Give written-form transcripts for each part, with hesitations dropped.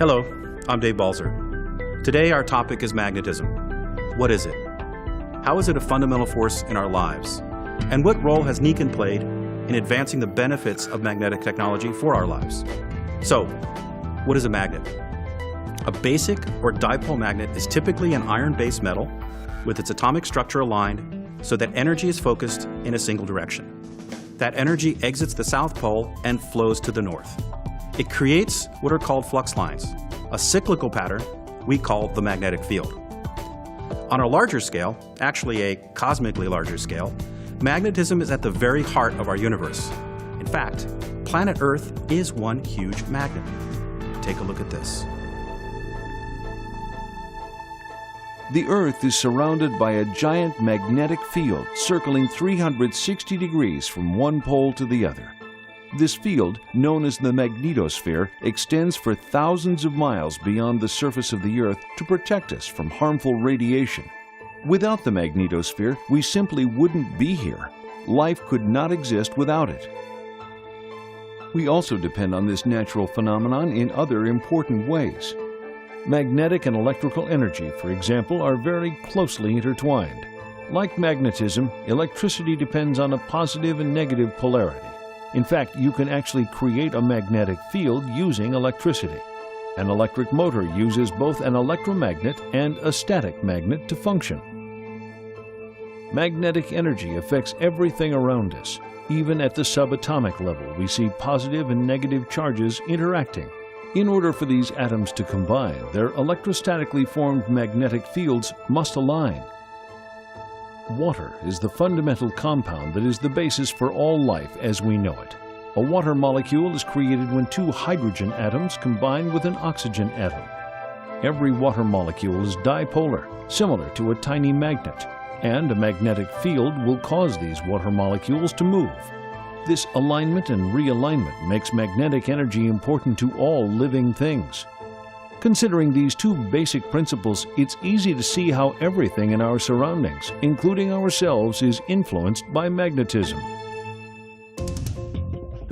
Hello, I'm Dave Balzer. Today our topic is magnetism. What is it? How is it a fundamental force in our lives? And what role has Nikken played in advancing the benefits of magnetic technology for our lives? So, what is a magnet? A basic or dipole magnet is typically an iron-based metal with its atomic structure aligned so that energy is focused in a single direction. That energy exits the South Pole and flows to the North. It creates what are called flux lines, a cyclical pattern we call the magnetic field. On a larger scale, actually a cosmically larger scale, magnetism is at the very heart of our universe. In fact, planet Earth is one huge magnet. Take a look at this. The Earth is surrounded by a giant magnetic field circling 360 degrees from one pole to the other. This field, known as the magnetosphere, extends for thousands of miles beyond the surface of the Earth to protect us from harmful radiation. Without the magnetosphere, we simply wouldn't be here. Life could not exist without it. We also depend on this natural phenomenon in other important ways. Magnetic and electrical energy, for example, are very closely intertwined. Like magnetism, electricity depends on a positive and negative polarity. In fact, you can actually create a magnetic field using electricity. An electric motor uses both an electromagnet and a static magnet to function. Magnetic energy affects everything around us. Even at the subatomic level, we see positive and negative charges interacting. In order for these atoms to combine, their electrostatically formed magnetic fields must align. Water is the fundamental compound that is the basis for all life as we know it. A water molecule is created when two hydrogen atoms combine with an oxygen atom. Every water molecule is dipolar, similar to a tiny magnet, and a magnetic field will cause these water molecules to move. This alignment and realignment makes magnetic energy important to all living things. Considering these two basic principles, it's easy to see how everything in our surroundings, including ourselves, is influenced by magnetism.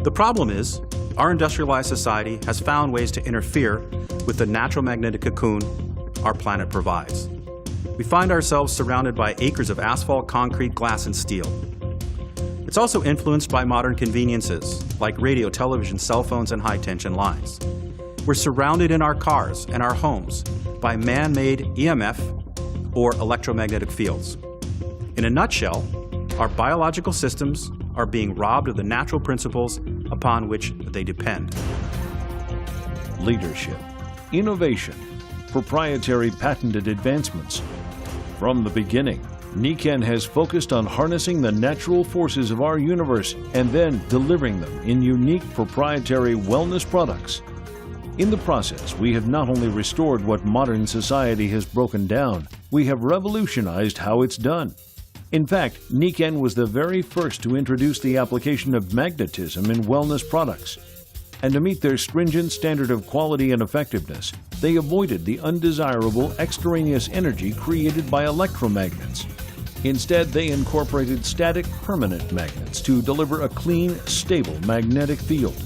The problem is, our industrialized society has found ways to interfere with the natural magnetic cocoon our planet provides. We find ourselves surrounded by acres of asphalt, concrete, glass, and steel. It's also influenced by modern conveniences like radio, television, cell phones, and high-tension lines. We're surrounded in our cars and our homes by man-made EMF or electromagnetic fields. In a nutshell, our biological systems are being robbed of the natural principles upon which they depend. Leadership, innovation, proprietary patented advancements. From the beginning, Nikken has focused on harnessing the natural forces of our universe and then delivering them in unique proprietary wellness products. In the process, we have not only restored what modern society has broken down, we have revolutionized how it's done. In fact, Nikken was the very first to introduce the application of magnetism in wellness products. And to meet their stringent standard of quality and effectiveness, they avoided the undesirable extraneous energy created by electromagnets. Instead, they incorporated static permanent magnets to deliver a clean, stable magnetic field.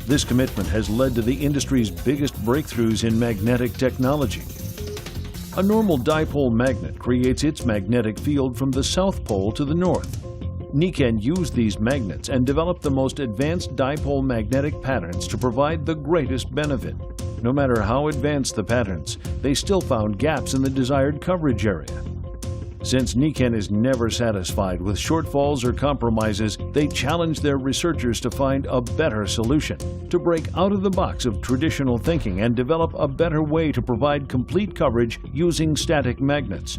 This commitment has led to the industry's biggest breakthroughs in magnetic technology. A normal dipole magnet creates its magnetic field from the South Pole to the North. Nikken used these magnets and developed the most advanced dipole magnetic patterns to provide the greatest benefit. No matter how advanced the patterns, they still found gaps in the desired coverage area. Since Nikken is never satisfied with shortfalls or compromises, they challenge their researchers to find a better solution, to break out of the box of traditional thinking and develop a better way to provide complete coverage using static magnets.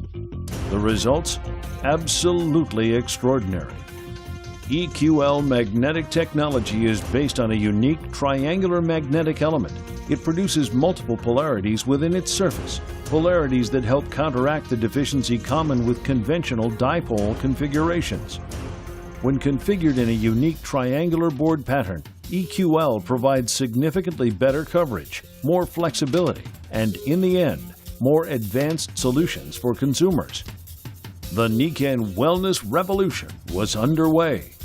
The results? Absolutely extraordinary. EQL magnetic technology is based on a unique triangular magnetic element. It produces multiple polarities within its surface, polarities that help counteract the deficiency common with conventional dipole configurations. When configured in a unique triangular board pattern, EQL provides significantly better coverage, more flexibility, and in the end, more advanced solutions for consumers. The Nikken wellness revolution was underway.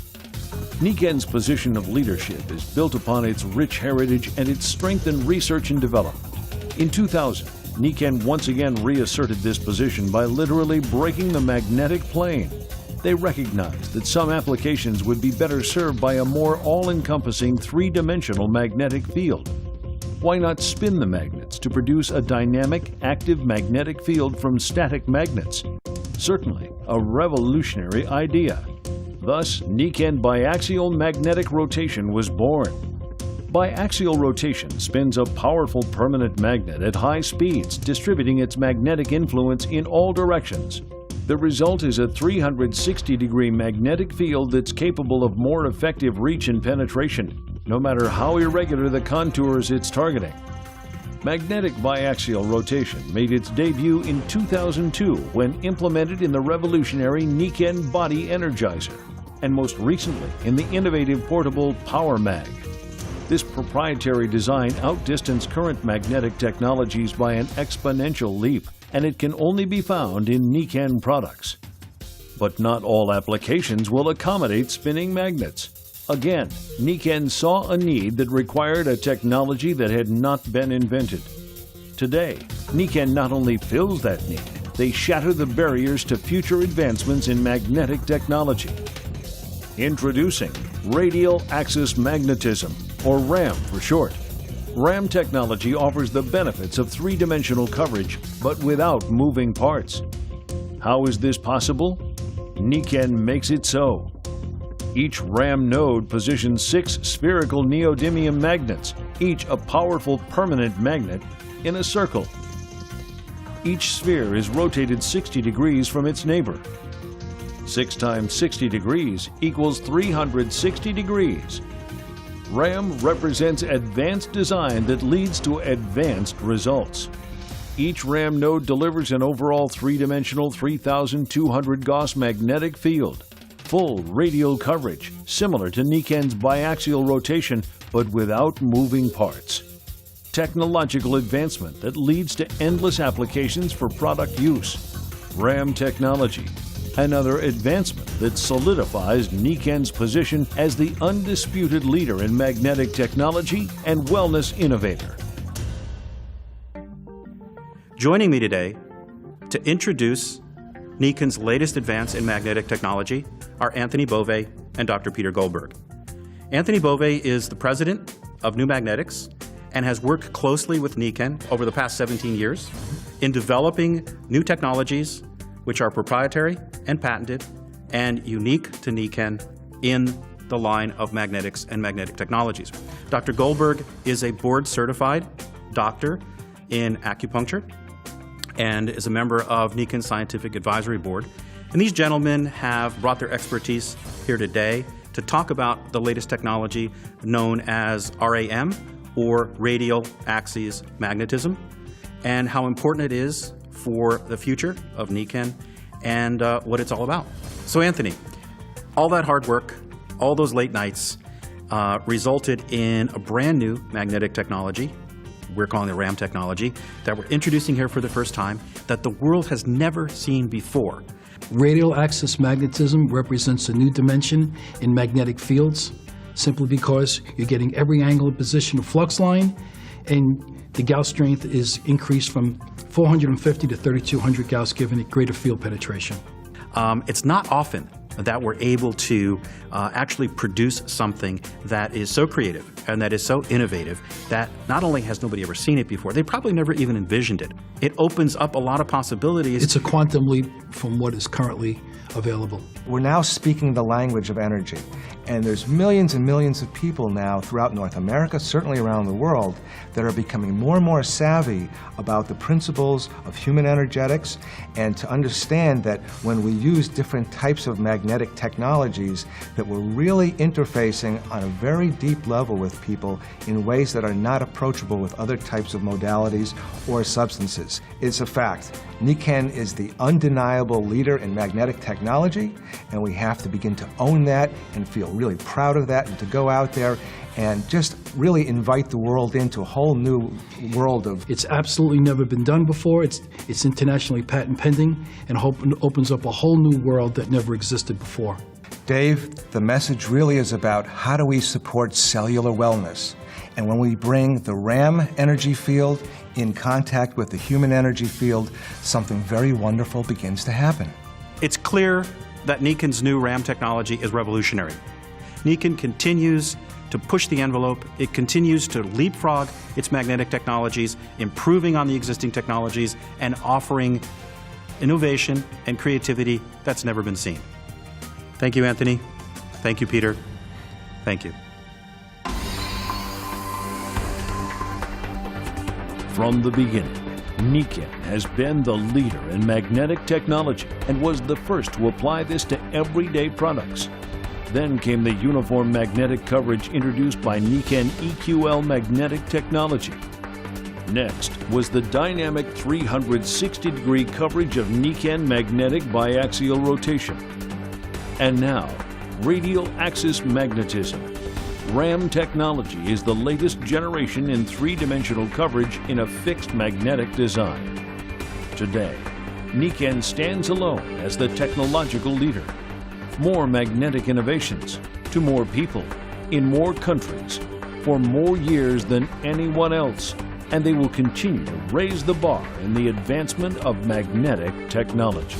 Nikken's position of leadership is built upon its rich heritage and its strength in research and development. In 2000, Nikken once again reasserted this position by literally breaking the magnetic plane. They recognized that some applications would be better served by a more all-encompassing three-dimensional magnetic field. Why not spin the magnets to produce a dynamic, active magnetic field from static magnets? Certainly a revolutionary idea. Thus, Nikken biaxial magnetic rotation was born. Biaxial rotation spins a powerful permanent magnet at high speeds, distributing its magnetic influence in all directions. The result is a 360-degree magnetic field that's capable of more effective reach and penetration, no matter how irregular the contours it's targeting. Magnetic biaxial rotation made its debut in 2002 when implemented in the revolutionary Nikken body energizer, and most recently in the innovative portable Power Mag. This proprietary design outdistanced current magnetic technologies by an exponential leap, and it can only be found in Nikken products. But not all applications will accommodate spinning magnets. Again, Nikken saw a need that required a technology that had not been invented. Today, Nikken not only fills that need, they shatter the barriers to future advancements in magnetic technology. Introducing Radial Axis Magnetism, or RAM for short. RAM technology offers the benefits of three-dimensional coverage, but without moving parts. How is this possible? Nikken makes it so. Each RAM node positions 6 spherical neodymium magnets, each a powerful permanent magnet, in a circle. Each sphere is rotated 60 degrees from its neighbor. 6 times 60 degrees equals 360 degrees. RAM represents advanced design that leads to advanced results. Each RAM node delivers an overall three-dimensional 3,200 Gauss magnetic field, full radial coverage, similar to Nikken's biaxial rotation, but without moving parts. Technological advancement that leads to endless applications for product use. RAM technology, another advancement that solidifies Nikken's position as the undisputed leader in magnetic technology and wellness innovator. Joining me today to introduce Nikken's latest advance in magnetic technology are Anthony Bove and Dr. Peter Goldberg. Anthony Bove is the president of New Magnetics and has worked closely with Nikken over the past 17 years in developing new technologies which are proprietary and patented and unique to Nikken in the line of magnetics and magnetic technologies. Dr. Goldberg is a board-certified doctor in acupuncture and is a member of Nikken's Scientific Advisory Board. And these gentlemen have brought their expertise here today to talk about the latest technology known as RAM, or radial axis magnetism, and how important it is for the future of Nikken and what it's all about. So Anthony, all that hard work, all those late nights resulted in a brand new magnetic technology, we're calling it RAM technology, that we're introducing here for the first time, that the world has never seen before. Radial axis magnetism represents a new dimension in magnetic fields, simply because you're getting every angle and position of flux line, and the Gauss strength is increased from 450 to 3200 Gauss, giving it greater field penetration. It's not often that we're able to actually produce something that is so creative and that is so innovative that not only has nobody ever seen it before, they probably never even envisioned it. It opens up a lot of possibilities. It's a quantum leap from what is currently available. We're now speaking the language of energy, and there's millions and millions of people now throughout North America, certainly around the world, that are becoming more and more savvy about the principles of human energetics, and to understand that when we use different types of magnetic technologies, that we're really interfacing on a very deep level with people in ways that are not approachable with other types of modalities or substances. It's a fact. Nikken is the undeniable leader in magnetic technology, and we have to begin to own that and feel really proud of that, and to go out there and just really invite the world into a whole new world of... It's absolutely never been done before. It's internationally patent pending, and opens up a whole new world that never existed before. Dave, the message really is about how do we support cellular wellness. And when we bring the RAM energy field in contact with the human energy field, something very wonderful begins to happen. It's clear that Nikken's new RAM technology is revolutionary. Nikken continues to push the envelope. It continues to leapfrog its magnetic technologies, improving on the existing technologies, and offering innovation and creativity that's never been seen. Thank you, Anthony. Thank you, Peter. Thank you. From the beginning, Nikken has been the leader in magnetic technology and was the first to apply this to everyday products. Then came the uniform magnetic coverage introduced by Nikken EQL magnetic technology. Next was the dynamic 360-degree coverage of Nikken magnetic biaxial rotation. And now, radial axis magnetism. RAM technology is the latest generation in three-dimensional coverage in a fixed magnetic design. Today, Nikken stands alone as the technological leader. More magnetic innovations to more people in more countries for more years than anyone else, and they will continue to raise the bar in the advancement of magnetic technology.